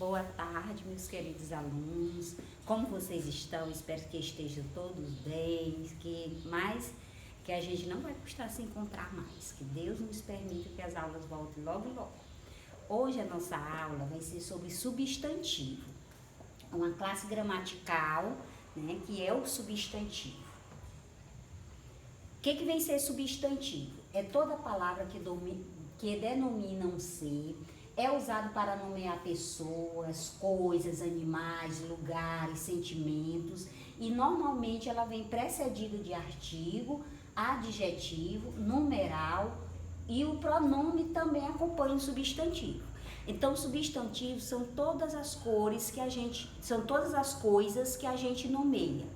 Boa tarde, meus queridos alunos. Como vocês estão? Espero que estejam todos bem, que a gente não vai custar se encontrar mais. Que Deus nos permita que as aulas voltem logo, logo. Hoje a nossa aula vai ser sobre substantivo, uma classe gramatical, né, que é o substantivo. O que vem ser substantivo? É toda palavra que denomina um ser, é usado para nomear pessoas, coisas, animais, lugares, sentimentos, e normalmente ela vem precedida de artigo, adjetivo, numeral, e o pronome também acompanha o substantivo. Então, substantivos são todas as coisas que a gente nomeia.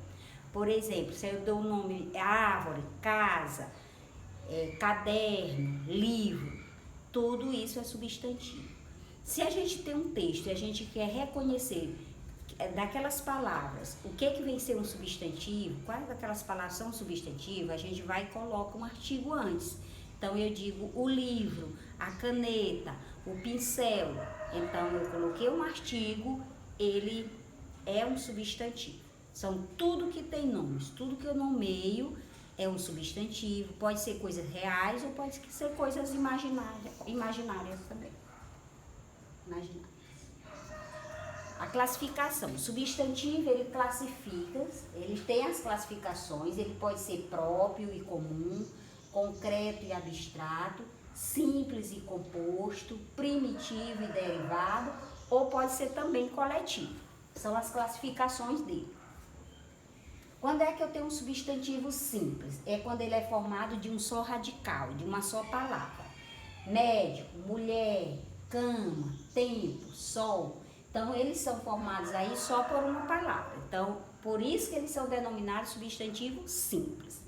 Por exemplo, se eu dou o nome árvore, casa, caderno, livro, tudo isso é substantivo. Se a gente tem um texto e a gente quer reconhecer daquelas palavras o que vem ser um substantivo, quais daquelas palavras são substantivos, a gente vai e coloca um artigo antes. Então eu digo o livro, a caneta, o pincel. Então eu coloquei um artigo, ele é um substantivo. São tudo que tem nomes, tudo que eu nomeio é um substantivo. Pode ser coisas reais ou pode ser coisas imaginárias também. Imaginárias. A classificação. O substantivo, ele classifica, ele tem as classificações, ele pode ser próprio e comum, concreto e abstrato, simples e composto, primitivo e derivado, ou pode ser também coletivo. São as classificações dele. Quando é que eu tenho um substantivo simples? É quando ele é formado de um só radical, de uma só palavra. Médico, mulher, cama, tempo, sol. Então, eles são formados aí só por uma palavra. Então, por isso que eles são denominados substantivo simples.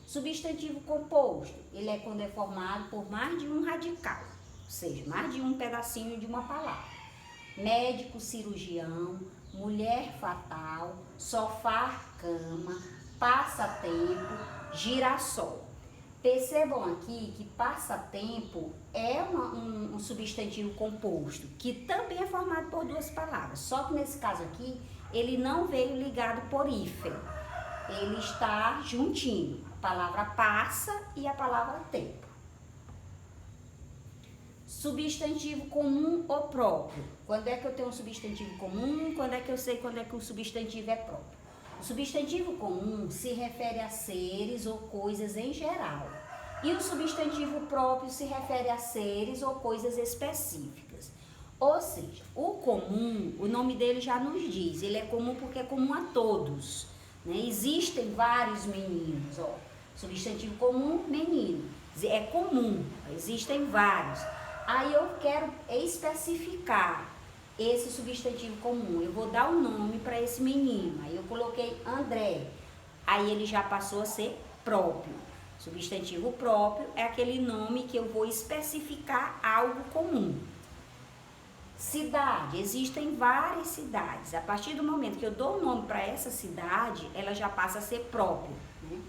Substantivo composto, ele é quando é formado por mais de um radical, ou seja, mais de um pedacinho de uma palavra. Médico, cirurgião, mulher fatal, sofá, cama, passatempo, girassol. Percebam aqui que passatempo é um substantivo composto, que também é formado por duas palavras, só que nesse caso aqui, ele não veio ligado por hífen, ele está juntinho, a palavra passa e a palavra tempo. Substantivo comum ou próprio. Quando é que eu tenho um substantivo comum? Quando é que eu sei quando é que o substantivo é próprio? O substantivo comum se refere a seres ou coisas em geral. E o substantivo próprio se refere a seres ou coisas específicas. Ou seja, o comum, o nome dele já nos diz, ele é comum porque é comum a todos. Né? Existem vários meninos, ó. Substantivo comum, menino. É comum, existem vários. Aí eu quero especificar esse substantivo comum. Eu vou dar um nome para esse menino. Aí eu coloquei André. Aí ele já passou a ser próprio. Substantivo próprio é aquele nome que eu vou especificar algo comum. Cidade. Existem várias cidades. A partir do momento que eu dou um nome para essa cidade, ela já passa a ser própria. Né?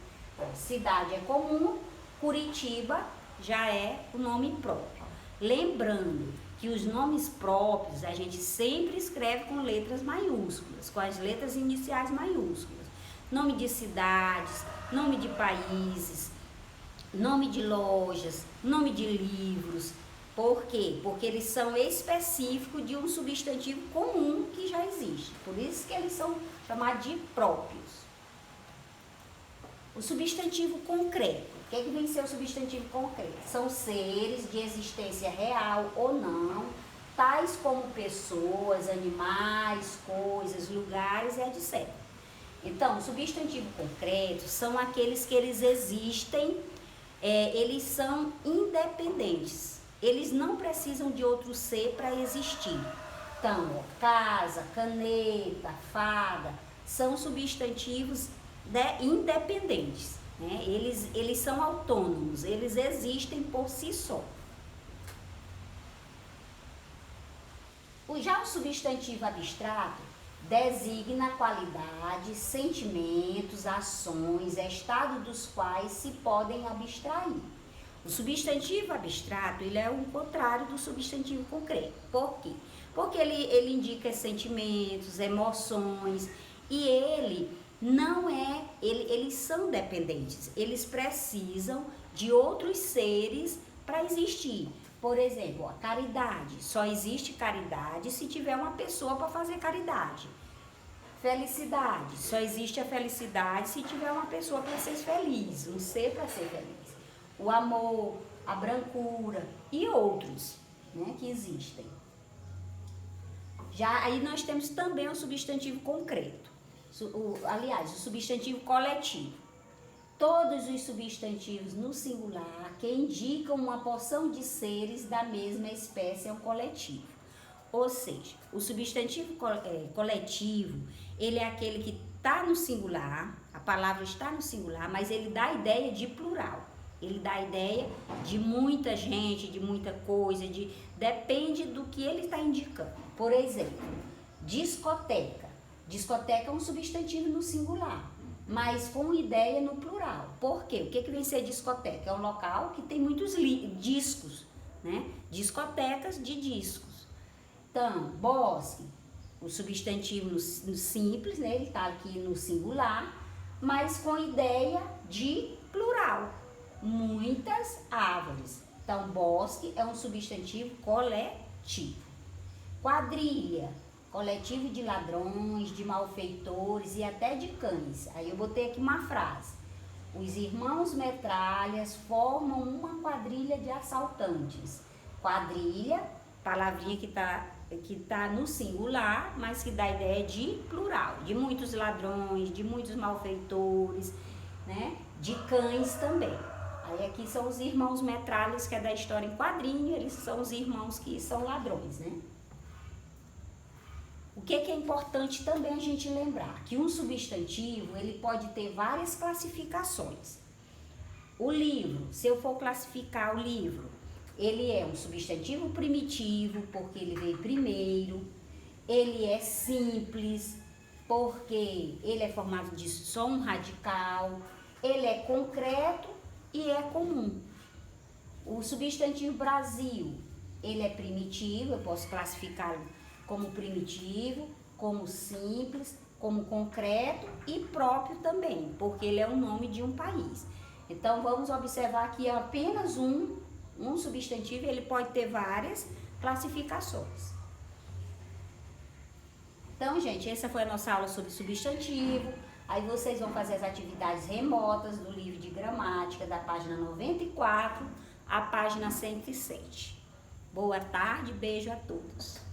Cidade é comum. Curitiba já é o nome próprio. Lembrando que os nomes próprios a gente sempre escreve com letras maiúsculas, com as letras iniciais maiúsculas. Nome de cidades, nome de países, nome de lojas, nome de livros. Por quê? Porque eles são específicos de um substantivo comum que já existe. Por isso que eles são chamados de próprios. O substantivo concreto. O que vem ser o substantivo concreto? São seres de existência real ou não, tais como pessoas, animais, coisas, lugares, etc. Então, o substantivo concreto são aqueles que eles existem, eles são independentes. Eles não precisam de outro ser para existir. Então, casa, caneta, fada, são substantivos independentes. Né? Eles são autônomos, eles existem por si só. Já o substantivo abstrato designa qualidades, sentimentos, ações, estado dos quais se podem abstrair. O substantivo abstrato, ele é o contrário do substantivo concreto. Por quê? Porque ele indica sentimentos, emoções, e eles são dependentes, eles precisam de outros seres para existir. Por exemplo, a caridade, só existe caridade se tiver uma pessoa para fazer caridade. Felicidade, só existe a felicidade se tiver uma pessoa para ser feliz, um ser para ser feliz. O amor, a brancura e outros, né, que existem. Já aí nós temos também o substantivo concreto, o substantivo coletivo. Todos os substantivos no singular que indicam uma porção de seres da mesma espécie é um coletivo. Ou seja, o substantivo coletivo, ele é aquele que está no singular, a palavra está no singular, mas ele dá a ideia de plural. Ele dá a ideia de muita gente, de muita coisa, depende do que ele está indicando. Por exemplo, discoteca. Discoteca é um substantivo no singular, mas com ideia no plural. Por quê? O que vem ser discoteca? É um local que tem muitos discos, né? Discotecas de discos. Então, bosque, o substantivo no simples, né? Ele está aqui no singular, mas com ideia de plural. Muitas árvores. Então, bosque é um substantivo coletivo. Quadrilha, coletivo de ladrões, de malfeitores e até de cães. Aí eu botei aqui uma frase. Os irmãos metralhas formam uma quadrilha de assaltantes. Quadrilha, palavrinha que tá no singular, mas que dá a ideia de plural, de muitos ladrões, de muitos malfeitores, né? De cães também. Aí aqui são os irmãos metralhas, que é da história em quadrinho, eles são os irmãos que são ladrões, né? O que é importante também a gente lembrar? Que um substantivo, ele pode ter várias classificações. O livro, se eu for classificar o livro, ele é um substantivo primitivo, porque ele veio primeiro. Ele é simples, porque ele é formado de som radical. Ele é concreto e é comum. O substantivo Brasil, ele é primitivo, eu posso classificá-lo como primitivo, como simples, como concreto e próprio também, porque ele é o nome de um país. Então, vamos observar que apenas um substantivo, ele pode ter várias classificações. Então, gente, essa foi a nossa aula sobre substantivo. Aí vocês vão fazer as atividades remotas do livro de gramática, da página 94 à página 107. Boa tarde, beijo a todos.